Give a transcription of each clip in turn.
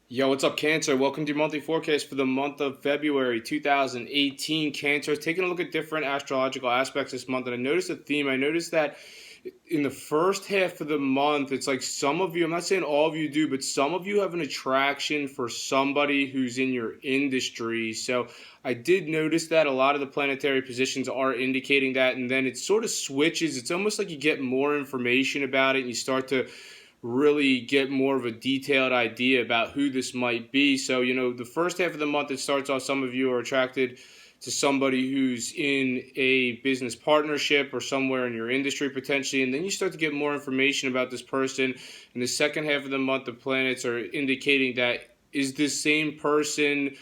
Yo, what's up, Cancer? Welcome to your monthly forecast for the month of February 2018. Cancer, taking a look at different astrological aspects this month, and I noticed a theme. I noticed that in the first half of the month, it's like some of you, I'm not saying all of you do, but some of you have an attraction for somebody who's in your industry. So I did notice that a lot of the planetary positions are indicating that, and then it sort of switches. It's almost like you get more information about it, and you start to really get more of a detailed idea about who this might be. So, the first half of the month, it starts off, some of you are attracted to somebody who's in a business partnership or somewhere in your industry potentially, and then you start to get more information about this person. In the second half of the month, the planets are indicating that is this same person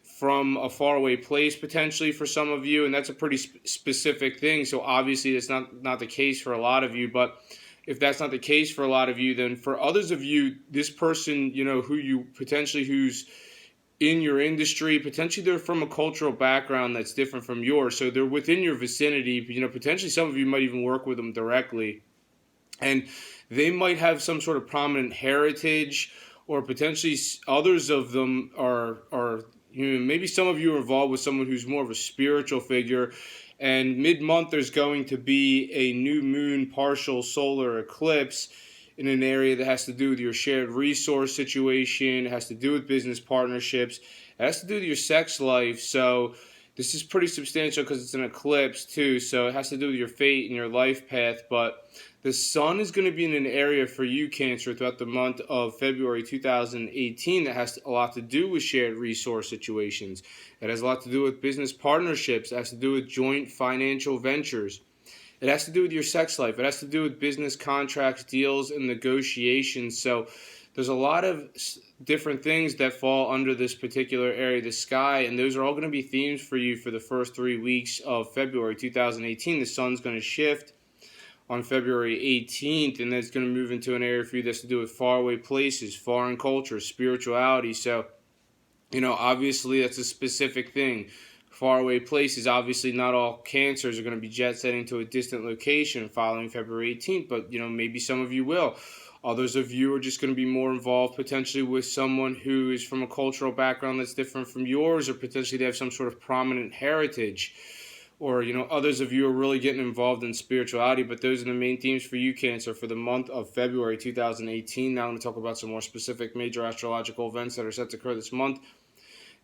from a faraway place potentially for some of you, and that's a pretty specific thing. So obviously that's not the case for a lot of you, but if that's not the case for a lot of you, then for others of you, this person, who you potentially, who's in your industry, potentially they're from a cultural background that's different from yours. So they're within your vicinity. Potentially some of you might even work with them directly. And they might have some sort of prominent heritage, or potentially others of them are maybe some of you are involved with someone who's more of a spiritual figure. And mid-month, there's going to be a new moon partial solar eclipse in an area that has to do with your shared resource situation, it has to do with business partnerships, it has to do with your sex life. So this is pretty substantial because it's an eclipse too. So it has to do with your fate and your life path. But the sun is going to be in an area for you, Cancer, throughout the month of February 2018 that has a lot to do with shared resource situations. It has a lot to do with business partnerships. It has to do with joint financial ventures. It has to do with your sex life. It has to do with business contracts, deals, and negotiations. So there's a lot of different things that fall under this particular area of the sky, and those are all going to be themes for you for the first 3 weeks of February 2018. The sun's going to shift on February 18th, and that's going to move into an area for you that's to do with faraway places, foreign cultures, spirituality. So, obviously that's a specific thing. Faraway places, obviously not all Cancers are going to be jet setting to a distant location following February 18th, but maybe some of you will. Others of you are just going to be more involved potentially with someone who is from a cultural background that's different from yours, or potentially they have some sort of prominent heritage. Or, others of you are really getting involved in spirituality, but those are the main themes for you, Cancer, for the month of February 2018. Now I'm going to talk about some more specific major astrological events that are set to occur this month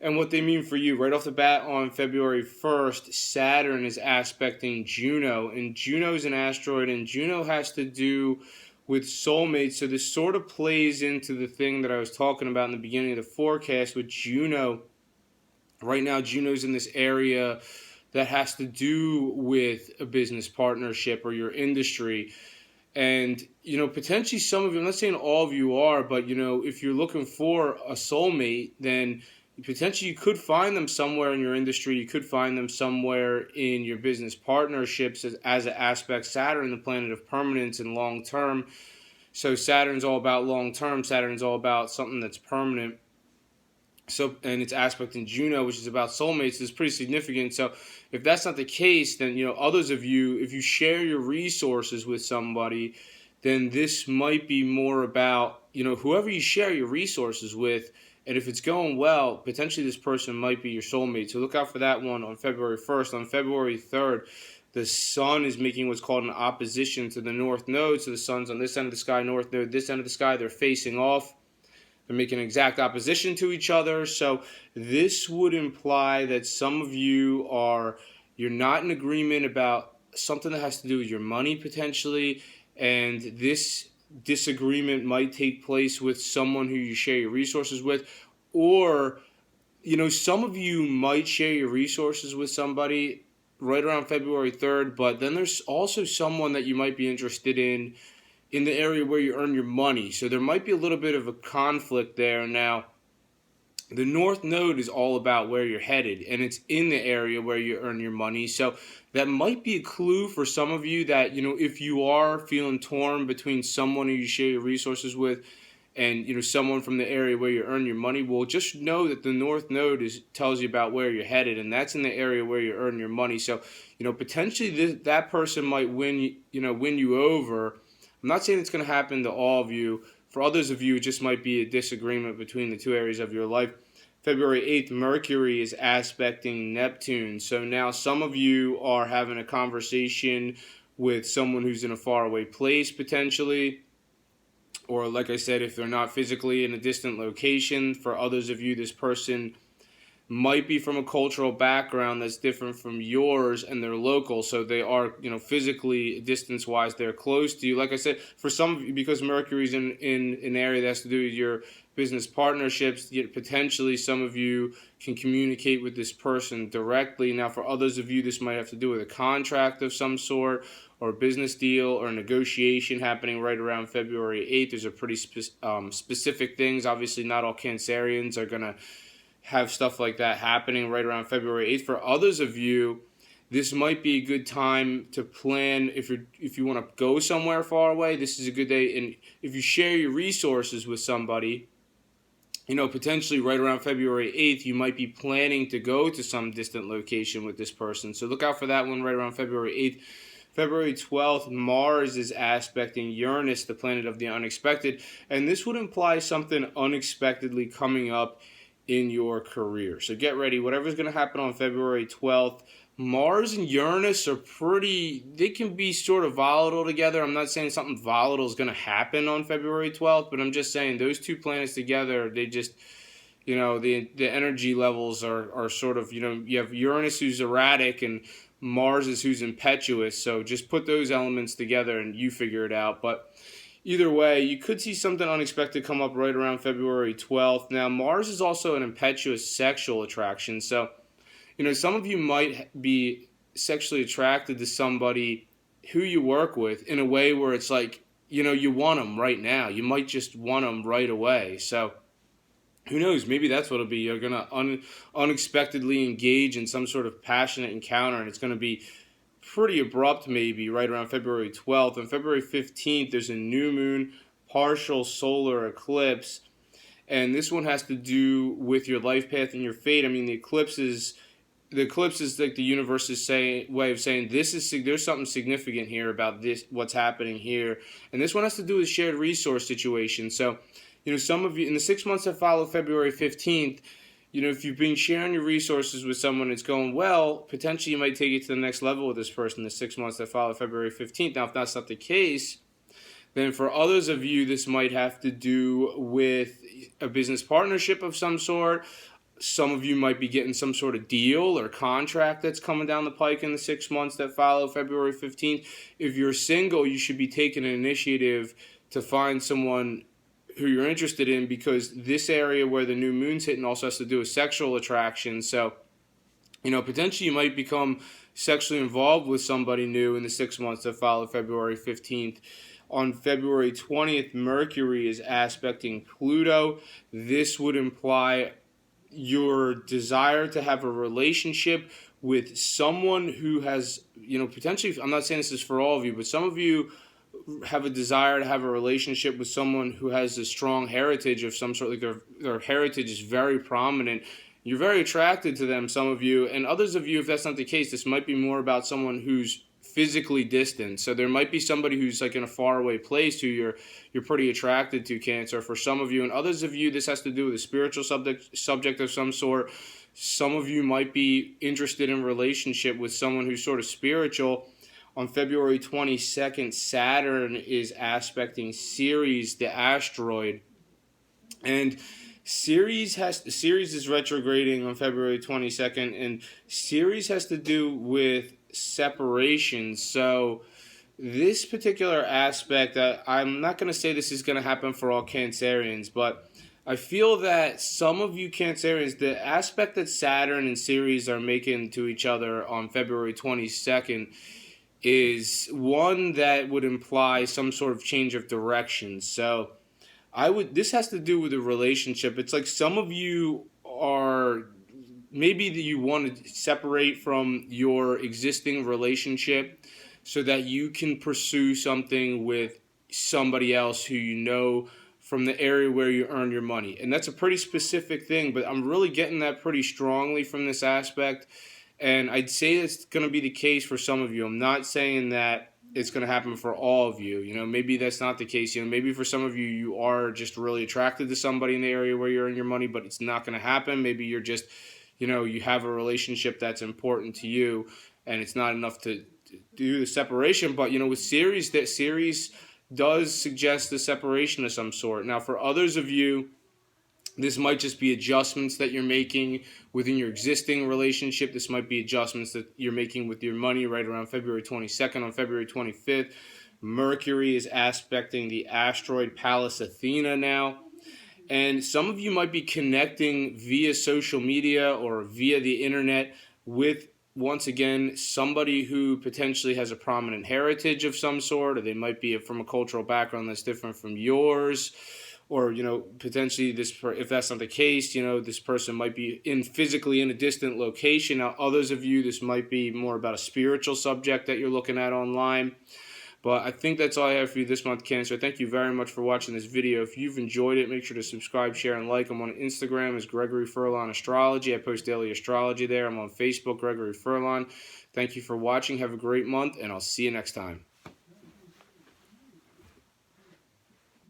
and what they mean for you. Right off the bat, on February 1st, Saturn is aspecting Juno, and Juno is an asteroid, and Juno has to do with soulmates. So this sort of plays into the thing that I was talking about in the beginning of the forecast with Juno. Right now, Juno's in this area that has to do with a business partnership or your industry. And, potentially some of you, I'm not saying all of you are, but, if you're looking for a soulmate, then potentially you could find them somewhere in your industry. You could find them somewhere in your business partnerships as an aspect. Saturn, the planet of permanence and long term. So Saturn's all about long term. Saturn's all about something that's permanent. So, and its aspect in Juno, which is about soulmates, is pretty significant. So if that's not the case, then others of you, if you share your resources with somebody, then this might be more about whoever you share your resources with. And if it's going well, potentially this person might be your soulmate. So look out for that one on February 1st. On February 3rd, the sun is making what's called an opposition to the north node. So the sun's on this end of the sky, north node, this end of the sky, they're facing off. They're making exact opposition to each other. So this would imply that some of you you're not in agreement about something that has to do with your money potentially. And this disagreement might take place with someone who you share your resources with. Or, some of you might share your resources with somebody right around February 3rd. But then there's also someone that you might be interested in the area where you earn your money. So there might be a little bit of a conflict there. Now, the North Node is all about where you're headed, and it's in the area where you earn your money. So that might be a clue for some of you that, if you are feeling torn between someone who you share your resources with and, someone from the area where you earn your money, well, just know that the North Node tells you about where you're headed, and that's in the area where you earn your money. So, potentially that person might win you over. I'm not saying it's going to happen to all of you, For others of you, it just might be a disagreement between the two areas of your life. February 8th, Mercury is aspecting Neptune. So now some of you are having a conversation with someone who's in a faraway place potentially. Or like I said, if they're not physically in a distant location. For others of you, this person might be from a cultural background that's different from yours, and they're local, so they are, physically, distance wise, they're close to you. Like I said, for some of you, because Mercury's in an area that has to do with your business partnerships, yet potentially some of you can communicate with this person directly. Now for others of you, this might have to do with a contract of some sort, or a business deal, or a negotiation happening right around February 8th. There's a pretty specific things. Obviously not all Cancerians are going to have stuff like that happening right around February 8th. For others of you, this might be a good time to plan. If you want to go somewhere far away, this is a good day. And if you share your resources with somebody, potentially right around February 8th, you might be planning to go to some distant location with this person. So look out for that one right around February 8th. February 12th, Mars is aspecting Uranus, the planet of the unexpected. And this would imply something unexpectedly coming up in your career. So get ready. Whatever's going to happen on February 12th, Mars and Uranus they can be sort of volatile together. I'm not saying something volatile is going to happen on February 12th, but I'm just saying those two planets together, they just, the energy levels are sort of, you have Uranus who's erratic and Mars is who's impetuous. So just put those elements together and you figure it out. But either way, you could see something unexpected come up right around February 12th. Now, Mars is also an impetuous sexual attraction. So, some of you might be sexually attracted to somebody who you work with in a way where it's like, you want them right now. You might just want them right away. So, who knows? Maybe that's what it'll be. You're going to unexpectedly engage in some sort of passionate encounter, and it's going to be pretty abrupt maybe right around February 12th. On February 15th, there's a new moon, partial solar eclipse, and this one has to do with your life path and your fate. I mean, the eclipse is like the universe's way of saying there's something significant here about this, what's happening here, and this one has to do with shared resource situation. So, some of you in the 6 months that follow February 15th. If you've been sharing your resources with someone, it's going well, potentially you might take it to the next level with this person the 6 months that follow February 15th. Now, if that's not the case, then for others of you, this might have to do with a business partnership of some sort. Some of you might be getting some sort of deal or contract that's coming down the pike in the 6 months that follow February 15th. If you're single, you should be taking an initiative to find someone who you're interested in, because this area where the new moon's hitting also has to do with sexual attraction. So, potentially you might become sexually involved with somebody new in the 6 months that follow February 15th. On February 20th, Mercury is aspecting Pluto. This would imply your desire to have a relationship with someone who has, potentially, I'm not saying this is for all of you, but some of you have a desire to have a relationship with someone who has a strong heritage of some sort. Like their heritage is very prominent. You're very attracted to them, some of you, and others of you, if that's not the case, this might be more about someone who's physically distant. So there might be somebody who's like in a faraway place who you're pretty attracted to, Cancer, for some of you. And others of you, this has to do with a spiritual subject of some sort. Some of you might be interested in a relationship with someone who's sort of spiritual. On February 22nd, Saturn is aspecting Ceres, the asteroid. And Ceres is retrograding on February 22nd, and Ceres has to do with separation. So this particular aspect, I'm not going to say this is going to happen for all Cancerians, but I feel that some of you Cancerians, the aspect that Saturn and Ceres are making to each other on February 22nd is one that would imply some sort of change of direction. So this has to do with a relationship. It's like some of you are, maybe that you want to separate from your existing relationship so that you can pursue something with somebody else who you know from the area where you earn your money. And that's a pretty specific thing, but I'm really getting that pretty strongly from this aspect. And I'd say it's going to be the case for some of you. I'm not saying that it's going to happen for all of you. Maybe that's not the case. Maybe for some of you, you are just really attracted to somebody in the area where you're earning your money, but it's not going to happen. Maybe you're just, you have a relationship that's important to you, and it's not enough to do the separation. But with Ceres, that Ceres does suggest the separation of some sort. Now, for others of you, this might just be adjustments that you're making within your existing relationship. This might be adjustments that you're making with your money right around February 22nd. On February 25th, Mercury is aspecting the asteroid Pallas Athena now. And some of you might be connecting via social media or via the internet with, once again, somebody who potentially has a prominent heritage of some sort, or they might be from a cultural background that's different from yours. Or, potentially if that's not the case, this person might be physically in a distant location. Now, others of you, this might be more about a spiritual subject that you're looking at online. But I think that's all I have for you this month, Cancer. Thank you very much for watching this video. If you've enjoyed it, make sure to subscribe, share, and like. I'm on Instagram as Gregory Furlan Astrology. I post daily astrology there. I'm on Facebook, Gregory Furlan. Thank you for watching. Have a great month, and I'll see you next time.